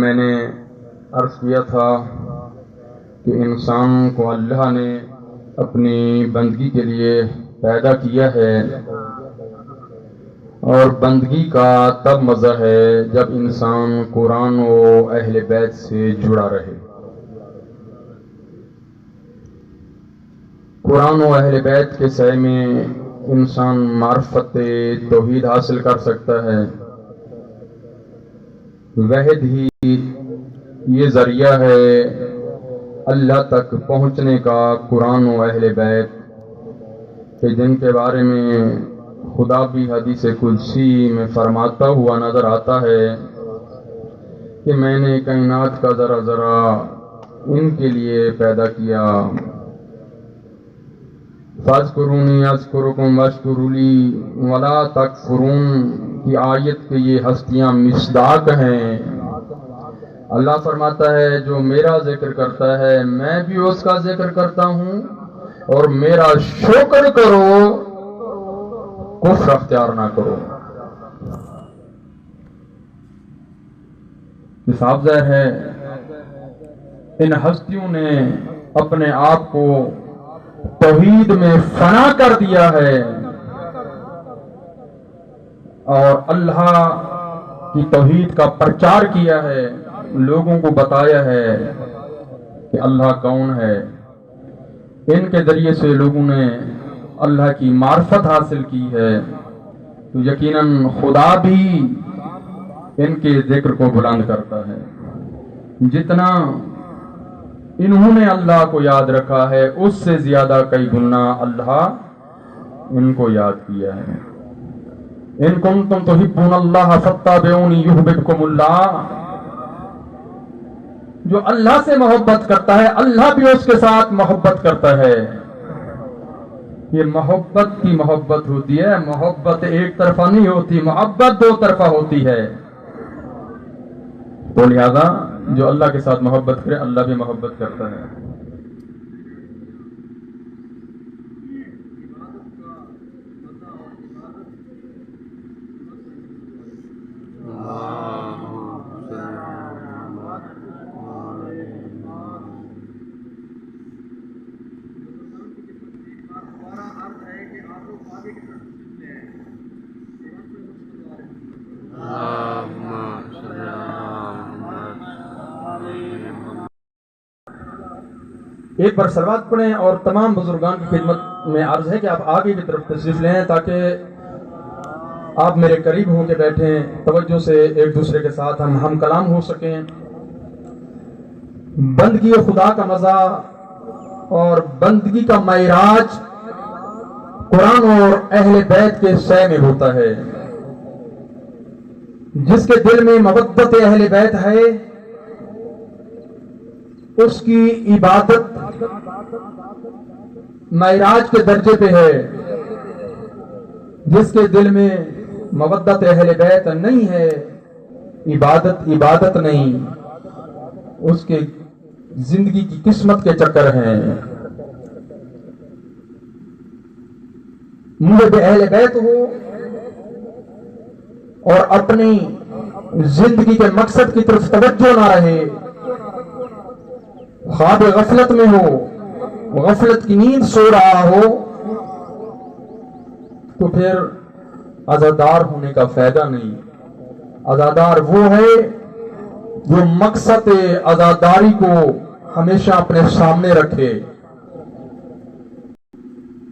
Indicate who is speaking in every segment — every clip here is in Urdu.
Speaker 1: میں نے عرض کیا تھا کہ انسان کو اللہ نے اپنی بندگی کے لیے پیدا کیا ہے، اور بندگی کا تب مزہ ہے جب انسان قرآن و اہل بیت سے جڑا رہے۔ قرآن و اہل بیت کے سائے میں انسان معرفت توحید حاصل کر سکتا ہے۔ وحید ہی یہ ذریعہ ہے اللہ تک پہنچنے کا، قرآن و اہل بیت کہ جن کے بارے میں خدا بھی حدیث قدسی میں فرماتا ہوا نظر آتا ہے کہ میں نے کائنات کا ذرا ذرا ان کے لیے پیدا کیا۔ فاذکرونی اذکرکم واشکروا لی ولا تکفرون کی آیت کے یہ ہستیاں مصداق ہیں۔ اللہ فرماتا ہے جو میرا ذکر کرتا ہے میں بھی اس کا ذکر کرتا ہوں، اور میرا شکر کرو، کفر اختیار نہ کرو۔ صاف ظاہر ہے ان ہستیوں نے اپنے آپ کو توحید میں فنا کر دیا ہے، اور اللہ کی توحید کا پرچار کیا ہے، لوگوں کو بتایا ہے کہ اللہ کون ہے۔ ان کے ذریعے سے لوگوں نے اللہ کی معرفت حاصل کی ہے، تو یقیناً خدا بھی ان کے ذکر کو بلند کرتا ہے۔ جتنا انہوں نے اللہ کو یاد رکھا ہے اس سے زیادہ کئی گنا اللہ ان کو یاد کیا ہے۔ ان کنتم تحبون اللہ فاتبعونی یحببکم اللہ، جو اللہ سے محبت کرتا ہے اللہ بھی اس کے ساتھ محبت کرتا ہے۔ یہ محبت کی محبت ہوتی ہے، محبت ایک طرفہ نہیں ہوتی، محبت دو طرفہ ہوتی ہے۔ تو لہذا جو اللہ کے ساتھ محبت کرے اللہ بھی محبت کرتا ہے۔ ایک بار صلوات پڑھیں، اور تمام بزرگان کی خدمت میں عرض ہے کہ آپ آگے کی طرف تشریف لیں تاکہ آپ میرے قریب ہو کے بیٹھیں، توجہ سے ایک دوسرے کے ساتھ ہم کلام ہو سکیں۔ بندگی خدا کا مزہ اور بندگی کا معراج قرآن اور اہل بیت کے سائے میں ہوتا ہے۔ جس کے دل میں محبت اہل بیت ہے اس کی عبادت معراج کے درجے پہ ہے۔ جس کے دل میں مودت اہل بیت نہیں ہے، عبادت نہیں، اس کے زندگی کی قسمت کے چکر ہیں۔ محب اہل بیت ہو اور اپنی زندگی کے مقصد کی طرف توجہ نہ رہے، خواب غفلت میں ہو، غفلت کی نیند سو رہا ہو، تو پھر عزادار ہونے کا فائدہ نہیں۔ عزادار وہ ہے جو مقصد عزاداری کو ہمیشہ اپنے سامنے رکھے،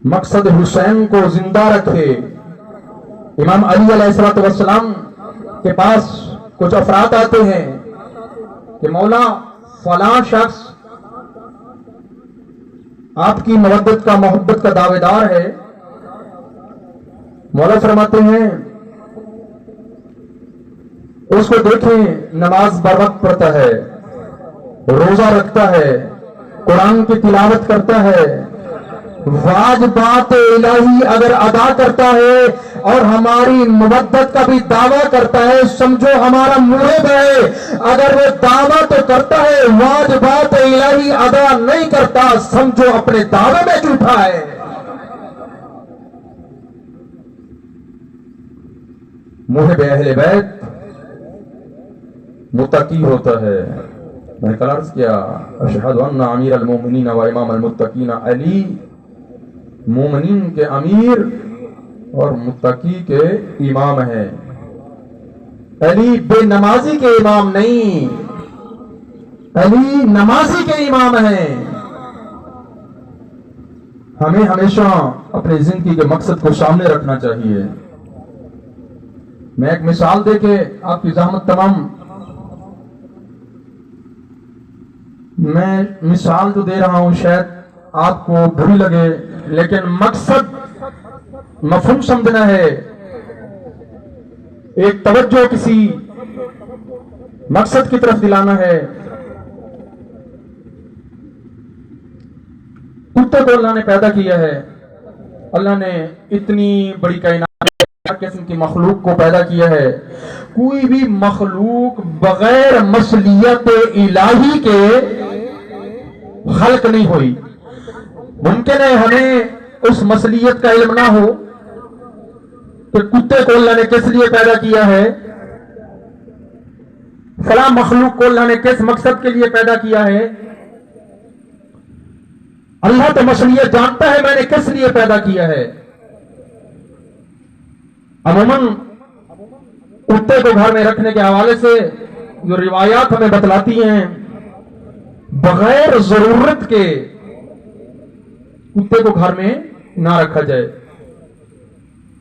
Speaker 1: مقصد حسین کو زندہ رکھے۔ امام علی علیہ السلام کے پاس کچھ افراد آتے ہیں کہ مولا فلاں شخص آپ کی محبت کا دعوے دار ہے۔ مولا فرماتے ہیں اس کو دیکھیں، نماز بر وقت پڑھتا ہے، روزہ رکھتا ہے، قرآن کی تلاوت کرتا ہے، واجبات الہی اگر ادا کرتا ہے اور ہماری محبت کا بھی دعویٰ کرتا ہے، سمجھو ہمارا محب ہے۔ اگر وہ دعویٰ تو کرتا ہے، واجبات الہی ادا نہیں کرتا، سمجھو اپنے دعوے میں جھوٹا ہے۔ محب اہل بیت متقی ہوتا ہے. میں نے کل عرض کیا اشہد ان امیر المومنین و امام المتقین علی مومنین کے امیر اور متقی کے امام ہیں. علی بے نمازی کے امام نہیں، علی نمازی کے امام ہیں. ہمیں ہمیشہ اپنی زندگی کے مقصد کو سامنے رکھنا چاہیے. میں ایک مثال دے کے آپ کی زحمت تمام، میں مثال تو دے رہا ہوں شاید آپ کو بری لگے، لیکن مقصد مفہوم سمجھنا ہے. ایک توجہ کسی مقصد کی طرف دلانا ہے. کتے کو اللہ نے پیدا کیا ہے. اللہ نے اتنی بڑی کائنات ہر قسم کی مخلوق کو پیدا کیا ہے. کوئی بھی مخلوق بغیر مصلیت الہی کے خلق نہیں ہوئی. ممکن ہے ہمیں اس مصلیت کا علم نہ ہو کہ کتے کو اللہ نے کس لیے پیدا کیا ہے، فلاں مخلوق کو اللہ نے کس مقصد کے لیے پیدا کیا ہے. اللہ تو مصلیت جانتا ہے میں نے کس لیے پیدا کیا ہے. عموماً کتے کو گھر میں رکھنے کے حوالے سے جو روایات ہمیں بتلاتی ہیں، بغیر ضرورت کے کتے کو گھر میں نہ رکھا جائے.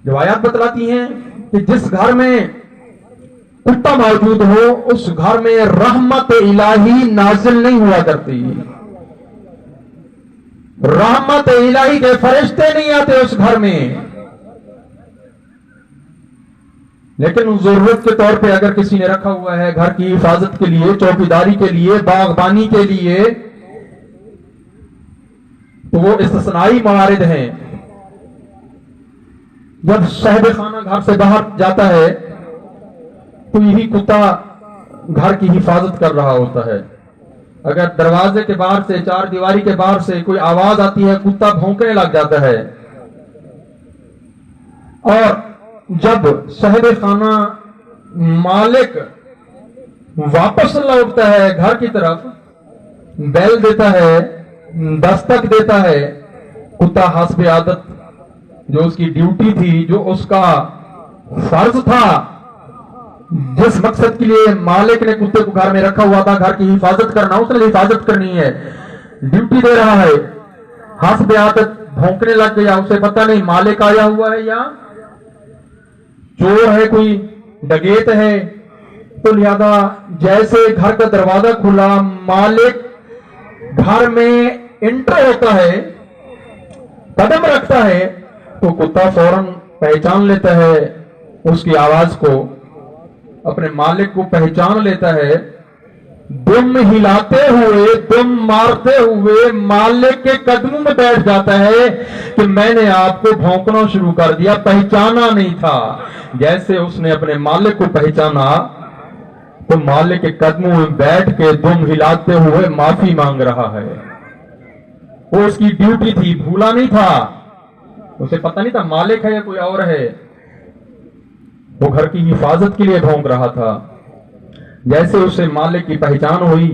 Speaker 1: روایات بتلاتی ہیں کہ جس گھر میں کتا موجود ہو اس گھر میں رحمت الہی نازل نہیں ہوا کرتی. رحمت الہی کے فرشتے نہیں آتے اس گھر میں. لیکن ضرورت کے طور پہ اگر کسی نے رکھا ہوا ہے گھر کی حفاظت کے لیے، چوکیداری کے لیے، باغبانی کے لیے، تو وہ استثنائی موارد ہیں. جب صاحب خانہ گھر سے باہر جاتا ہے تو یہی کتا گھر کی حفاظت کر رہا ہوتا ہے. اگر دروازے کے باہر سے، چار دیواری کے باہر سے کوئی آواز آتی ہے کتا بھونکنے لگ جاتا ہے. اور جب صاحب خانہ مالک واپس لوٹتا ہے گھر کی طرف، بیل دیتا ہے، دستک دیتا ہے، کتا حسب عادت جو اس کی ڈیوٹی تھی، جو اس کا فرض تھا، جس مقصد کے لیے مالک نے کتے کو گھر میں رکھا ہوا تھا، گھر کی حفاظت کرنا، اس نے حفاظت کرنی ہے، ڈیوٹی دے رہا ہے. حسب عادت بھونکنے لگ گیا، اسے پتہ نہیں مالک آیا ہوا ہے یا چور ہے، کوئی ڈکیت ہے. تو لہذا جیسے گھر کا دروازہ کھلا، مالک گھر میں انٹر ہوتا ہے، قدم رکھتا ہے، تو کتا فوراً پہچان لیتا ہے اس کی آواز کو، اپنے مالک کو پہچان لیتا ہے. دم ہلاتے ہوئے، دم مارتے ہوئے مالک کے قدموں میں بیٹھ جاتا ہے کہ میں نے آپ کو بھونکنا شروع کر دیا، پہچانا نہیں تھا. جیسے اس نے اپنے مالک کو پہچانا تو مالک کے قدموں میں بیٹھ کے دم ہلاتے ہوئے معافی مانگ رہا ہے. وہ اس کی ڈیوٹی تھی، بھولا نہیں تھا. اسے پتہ نہیں تھا مالک ہے یا کوئی اور ہے. وہ گھر کی حفاظت کے لیے بھونک رہا تھا. جیسے اسے مالک کی پہچان ہوئی،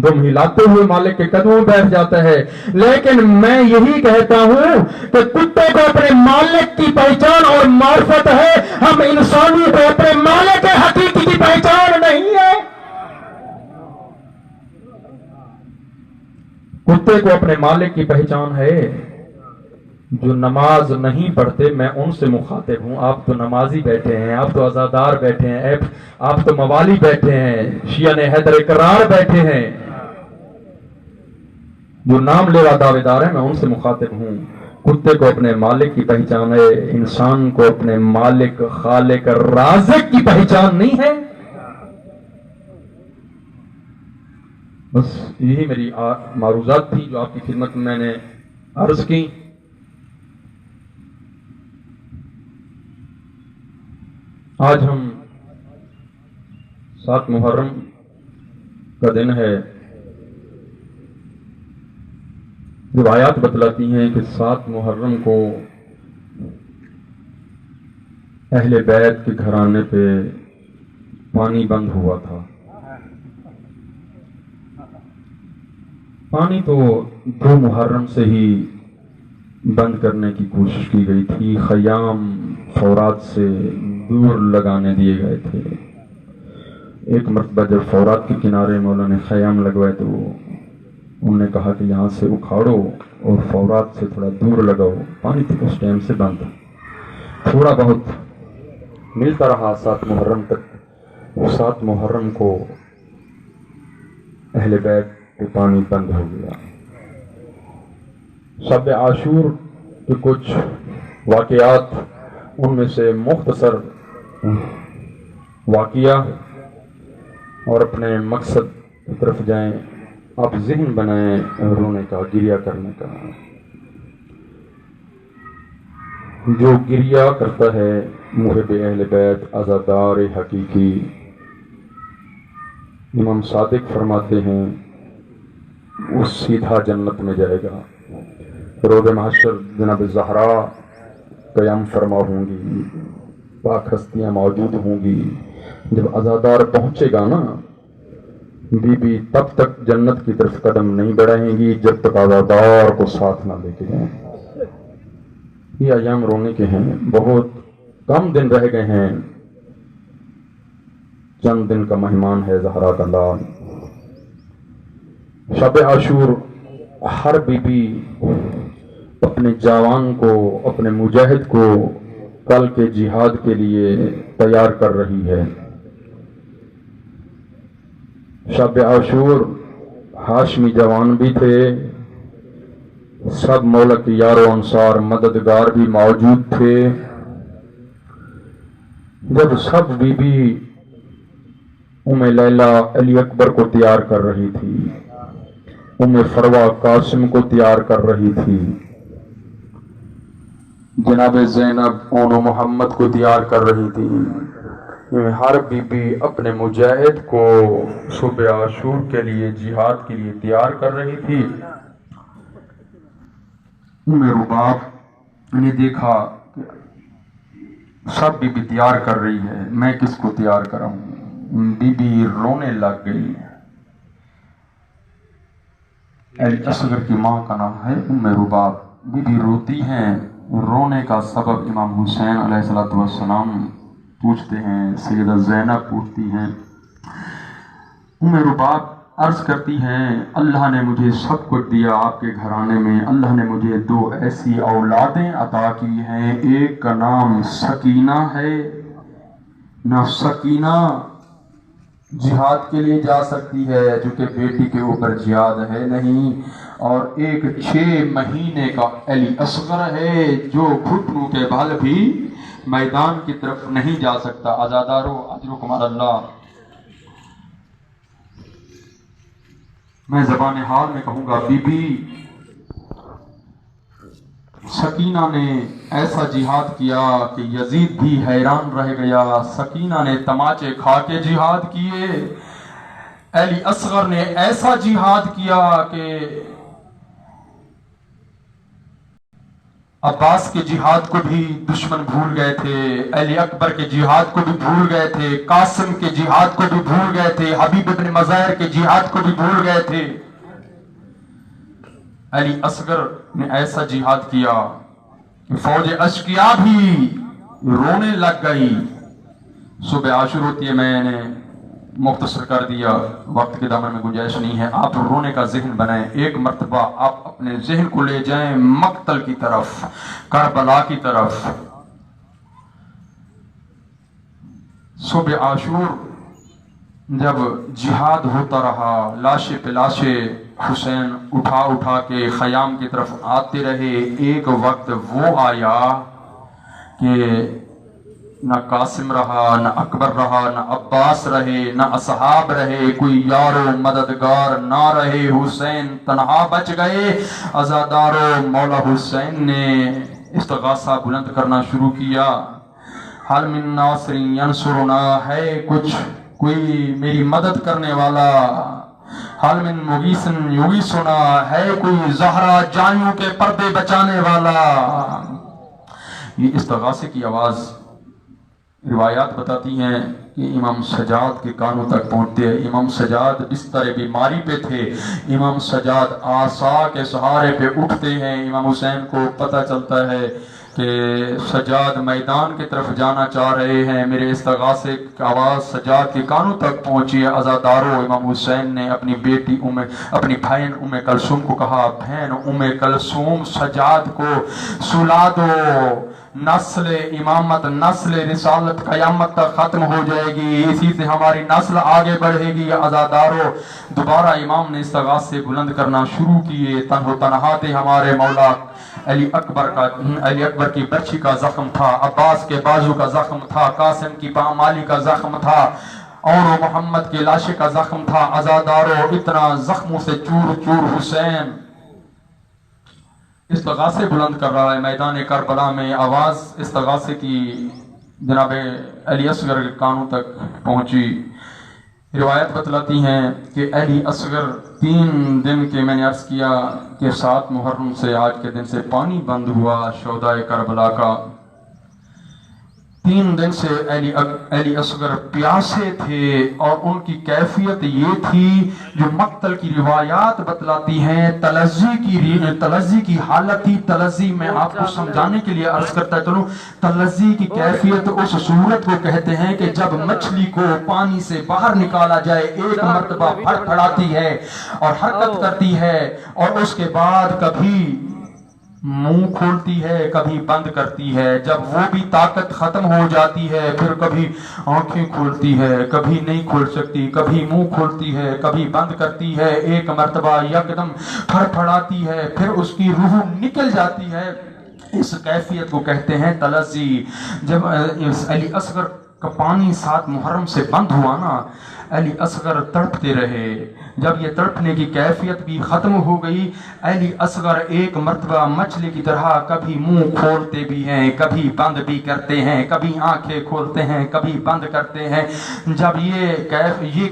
Speaker 1: دم ہلاتے ہوئے مالک کے قدموں میں بیٹھ جاتا ہے. لیکن میں یہی کہتا ہوں کہ کتے کو اپنے مالک کی پہچان اور معرفت ہے، ہم انسانوں کو اپنے مالک حقیقی کی پہچان نہیں ہے. کتے کو اپنے مالک کی پہچان ہے. جو نماز نہیں پڑھتے میں ان سے مخاطب ہوں. آپ تو نمازی بیٹھے ہیں، آپ تو عزادار بیٹھے ہیں، آپ تو موالی بیٹھے ہیں، شیعہ حیدر اقرار بیٹھے ہیں. جو نام لیوا دعوے دار ہیں میں ان سے مخاطب ہوں. کتے کو اپنے مالک کی پہچان ہے، انسان کو اپنے مالک، خالق، رازق کی پہچان نہیں ہے. بس یہی میری معروضات تھی جو آپ کی خدمت میں نے عرض کی. آج ہم 7 محرم کا دن ہے. روایات بتلاتی ہیں کہ 7 محرم کو اہل بیت کے گھرانے پہ پانی بند ہوا تھا. پانی تو 2 محرم سے ہی بند کرنے کی کوشش کی گئی تھی، خیام فورات سے دور لگانے دیے گئے تھے۔ ایک مرتبہ جب فورات کے کنارے مولانا نے خیام لگوائے تو انہوں نے کہا کہ یہاں سے اکھاڑو اور فورات سے تھوڑا دور لگاؤ۔ پانی تو اس ٹائم سے بند تھا، تھوڑا بہت ملتا رہا 7 محرم تک۔ 7 محرم کو اہل بیت پہ پانی بند ہو گیا۔ شب عاشور کے کچھ واقعات، ان میں سے مختصر واقعہ، اور اپنے مقصد کی طرف جائیں۔ آپ ذہن بنائیں رونے کا، گریہ کرنے کا۔ جو گریہ کرتا ہے محب اہل بیت، عزادار حقیقی، امام صادق فرماتے ہیں وہ سیدھا جنت میں جائے گا۔ روز محشر جناب زہرا قیام فرما ہوں گی، پاک ہستیاں موجود ہوں گی۔ جب عزادار پہنچے گا نا، بی بی تب تک جنت کی طرف قدم نہیں بڑھائیں گی جب تک عزادار کو ساتھ نہ لے کے جائیں۔ یہ ایام رونے کے ہیں، بہت کم دن رہ گئے ہیں، چند دن کا مہمان ہے زہرا کا لال۔ شب عاشور ہر بی بی اپنے جوان کو، اپنے مجاہد کو کل کے جہاد کے لیے تیار کر رہی ہے۔ شب عاشور ہاشمی جوان بھی تھے، سب مولا کے یار و انصار مددگار بھی موجود تھے۔ جب سب بی بی ام لیلہ علی اکبر کو تیار کر رہی تھی، ام فروہ قاسم کو تیار کر رہی تھی، جناب زینب اونو محمد کو تیار کر رہی تھی، ہر بی بی اپنے مجاہد کو صبح عاشور کے لیے، جہاد کے لیے تیار کر رہی تھی۔ ام رباب نے دیکھا کہ سب بی بی تیار کر رہی ہے، میں کس کو تیار کروں؟ بی بی رونے لگ گئی۔ علی اصغر کی ماں کا نام ہے ام رباب۔ بی بی روتی ہیں، رونے کا سبب امام حسین علیہ السلام پوچھتے ہیں، سیدہ زینب پوچھتی ہیں۔ ام رباب عرض کرتی ہیں اللہ نے مجھے سب کچھ دیا آپ کے گھرانے میں، اللہ نے مجھے 2 ایسی اولادیں عطا کی ہیں، ایک کا نام سکینہ ہے، نہ سکینہ جہاد کے لیے جا سکتی ہے جو کہ بیٹی کے اوپر جہاد ہے نہیں، اور ایک 6 مہینے کا علی اصغر ہے جو گھٹنوں کے بل بھی میدان کی طرف نہیں جا سکتا۔ عزادارو اجرکم علی اللہ۔ میں زبان حال میں کہوں گا، بی بی سکینہ نے ایسا جہاد کیا کہ یزید بھی حیران رہ گیا۔ سکینہ نے تماچے کھا کے جہاد کیے، علی اصغر نے ایسا جہاد کیا کہ عباس کے جہاد کو بھی دشمن بھول گئے تھے، علی اکبر کے جہاد کو بھی بھول گئے تھے، قاسم کے جہاد کو بھی بھول گئے تھے، حبیب ابن مظاہر کے جہاد کو بھی بھول گئے تھے۔ علی اصغر نے ایسا جہاد کیا کہ فوج اشقیاء بھی رونے لگ گئی۔ صبح عاشور ہوتی ہے، میں نے مختصر کر دیا، وقت کے دامن میں گنجائش نہیں ہے۔ آپ رونے کا ذہن بنائیں، ایک مرتبہ آپ اپنے ذہن کو لے جائیں مقتل کی طرف، کربلا کی طرف۔ صبح عاشور جب جہاد ہوتا رہا، لاشے پہ لاشے حسین اٹھا کے خیام کی طرف آتے رہے، ایک وقت وہ آیا کہ نہ قاسم رہا، نہ اکبر رہا، نہ عباس رہے، نہ اصحاب رہے، کوئی یار و مددگار نہ رہے، حسین تنہا بچ گئے۔ عزادارو مولا حسین نے استغاثہ بلند کرنا شروع کیا، حل من ناصر ینصرنا، ہے کچھ کوئی میری مدد کرنے والا، حل من مغیث یغیثنا، ہے کوئی زہرا جائیوں کے پردے بچانے والا۔ یہ استغاثے کی آواز روایات بتاتی ہیں کہ امام سجاد کے کانوں تک پہنچتے ہیں. امام سجاد بستر بیماری پہ تھے. امام سجاد آسا کے سہارے پہ اٹھتے ہیں. امام حسین کو پتہ چلتا ہے کہ سجاد میدان کی طرف جانا چاہ رہے ہیں. میرے استغاثے کی آواز سجاد کے کانوں تک پہنچی ہے. عزادارو، امام حسین نے اپنی بیٹی اپنی بہن ام کلثوم کو کہا، بہن ام کلثوم سجاد کو سلا دو، نسل امامت نسل رسالت قیامت تک ختم ہو جائے گی، اسی سے ہماری نسل آگے بڑھے گی. عزادارو، دوبارہ امام نے استغاثے بلند کرنا شروع کیے. تن و تنہا تھے ہمارے مولا. علی اکبر کی برچھی کا زخم تھا، عباس کے بازو کا زخم تھا، قاسم کی پامالی کا زخم تھا، اور محمد کے لاشے کا زخم تھا. عزادارو، اتنا زخموں سے چور چور حسین استغاثے بلند کر رہا ہے میدان کربلا میں. آواز استغاثے کی جناب علی اصغر کے کانوں تک پہنچی. روایت بتلاتی ہیں کہ علی اصغر 3 دن کے، میں نے عرض کیا کہ 7 محرم سے آج کے دن سے پانی بند ہوا شہداء کربلا کا. 3 دن سے علی اصغر پیاسے تھے، اور ان کی کیفیت یہ تھی جو مقتل کی روایات بتلاتی ہیں. تلذی کی حالت تھی. تلذی میں آپ کو سمجھانے کے لیے عرض کرتا چلوں، تلذی کی کیفیت اس صورت کو کہتے ہیں کہ جب مچھلی کو پانی سے باہر نکالا جائے، ایک مرتبہ پھڑپھڑاتی ہے اور حرکت کرتی ہے، اور اس کے بعد کبھی منہ کھولتی ہے کبھی بند کرتی ہے. جب وہ بھی طاقت ختم ہو جاتی ہے، پھر کبھی آنکھیں کھولتی ہے، کبھی نہیں کھول سکتی، کبھی منہ کھولتی ہے، کبھی بند کرتی ہے. ایک مرتبہ یکدم پھڑپھڑاتی ہے، پھر اس کی روح نکل جاتی ہے. اس کیفیت کو کہتے ہیں تلذی. جب علی اصغر کا پانی 7 محرم سے بند ہوا نا، علی اصغر تڑپتے رہے. جب یہ تڑپنے کی کیفیت بھی ختم ہو گئی، علی اصغر ایک مرتبہ مچھلی کی طرح کبھی منہ کھولتے بھی ہیں، کبھی بند بھی کرتے ہیں، کبھی آنکھیں کھولتے ہیں، کبھی بند کرتے ہیں. جب یہ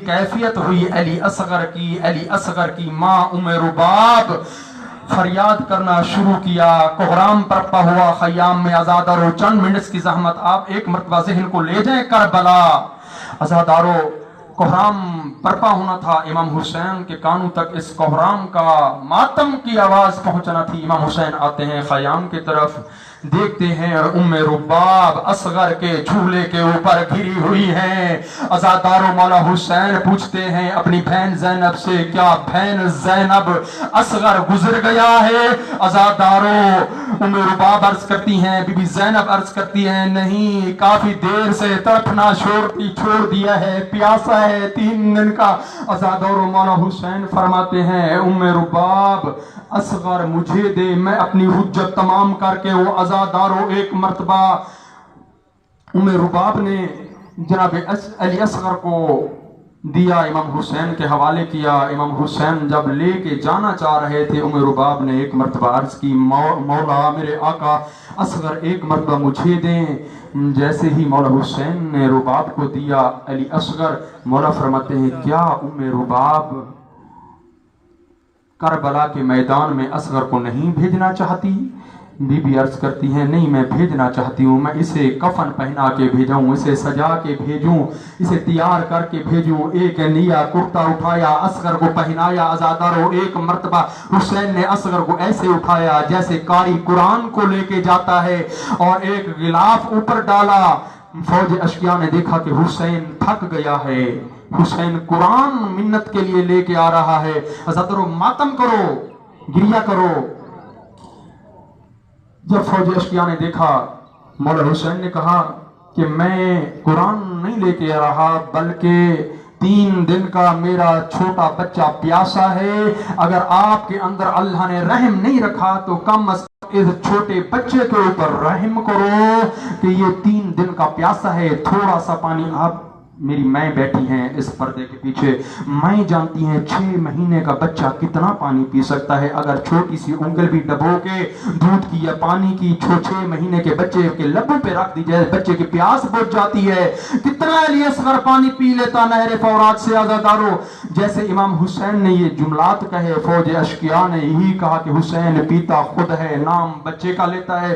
Speaker 1: کیفیت ہوئی علی اصغر کی ماں ام رباب فریاد کرنا شروع کیا. کوہرام برپا ہوا خیام میں. عزادارو، چند منٹس کی زحمت، آپ ایک مرتبہ ذہن کو لے جائیں کربلا. عزادارو، کوہرام برپا ہونا تھا. امام حسین کے کانوں تک اس کوہرام کا ماتم کی آواز پہنچنا تھی. امام حسین آتے ہیں خیام کی طرف، دیکھتے ہیں ام رباب اصغر کے جھولے کے اوپر گری ہوئی ہیں. عزادارو، مولا حسین پوچھتے ہیں اپنی بہن زینب سے، کیا بہن زینب اصغر گزر گیا ہے؟ عزادارو، ام رباب عرض کرتی ہیں، بی بی زینب عرض کرتی ہیں، نہیں، کافی دیر سے تڑپنا چھوڑ دیا ہے، پیاسا ہے 3 دن کا. عزادارو، مولا حسین فرماتے ہیں، ام رباب اصغر مجھے دے، میں اپنی حجت تمام کر کے. وہ عزادارو، ایک مرتبہ ام رباب نے جناب علی اصغر کو دیا، امام حسین کے حوالے کیا. امام حسین جب لے کے جانا چاہ رہے تھے، ام رباب نے ایک مرتبہ عرض کی، مولا میرے آقا اصغر ایک مرتبہ مجھے دیں. جیسے ہی مولا حسین نے رباب کو دیا علی اصغر، مولا فرماتے ہیں، کیا ام رباب کربلا کے میدان میں اصغر کو نہیں بھیجنا چاہتی؟ بی بی عرض کرتی ہیں، نہیں، میں بھیجنا چاہتی ہوں. میں اسے کفن پہنا کے بھیجوں، اسے سجا کے بھیجوں، اسے تیار کر کے بھیجوں. ایک نیا کرتا اٹھایا، اصغر کو پہنایا. عزادارو، ایک مرتبہ حسین نے اصغر کو ایسے اٹھایا جیسے قاری قرآن کو لے کے جاتا ہے، اور ایک غلاف اوپر ڈالا. فوج اشقیاء نے دیکھا کہ حسین تھک گیا ہے، حسین قرآن منت کے لیے لے کے آ رہا ہے. عزادارو، ماتم کرو، گریہ کرو. جب فوج اشقیاء نے دیکھا، مولا حسین نے کہا کہ میں قرآن نہیں لے کے آ رہا، بلکہ 3 دن کا میرا چھوٹا بچہ پیاسا ہے. اگر آپ کے اندر اللہ نے رحم نہیں رکھا تو کم از کم اس چھوٹے بچے کے اوپر رحم کرو کہ یہ 3 دن کا پیاسا ہے. تھوڑا سا پانی. آپ میری مائیں بیٹھی ہیں اس پردے کے پیچھے، مائیں جانتی ہیں 6 مہینے کا بچہ کتنا پانی پی سکتا ہے. اگر چھوٹی سی انگل بھی ڈبو کے دودھ کی یا پانی کی 6 مہینے کے بچے کے لبوں پہ رکھ دی جائے، بچے کی پیاس بجھ جاتی ہے. کتنا علی اصغر پانی پی لیتا نہر فورات سے. عزادارو، جیسے امام حسین نے یہ جملات کہے، فوج اشقیاء نے یہی کہا کہ حسین پیتا خود ہے، نام بچے کا لیتا ہے.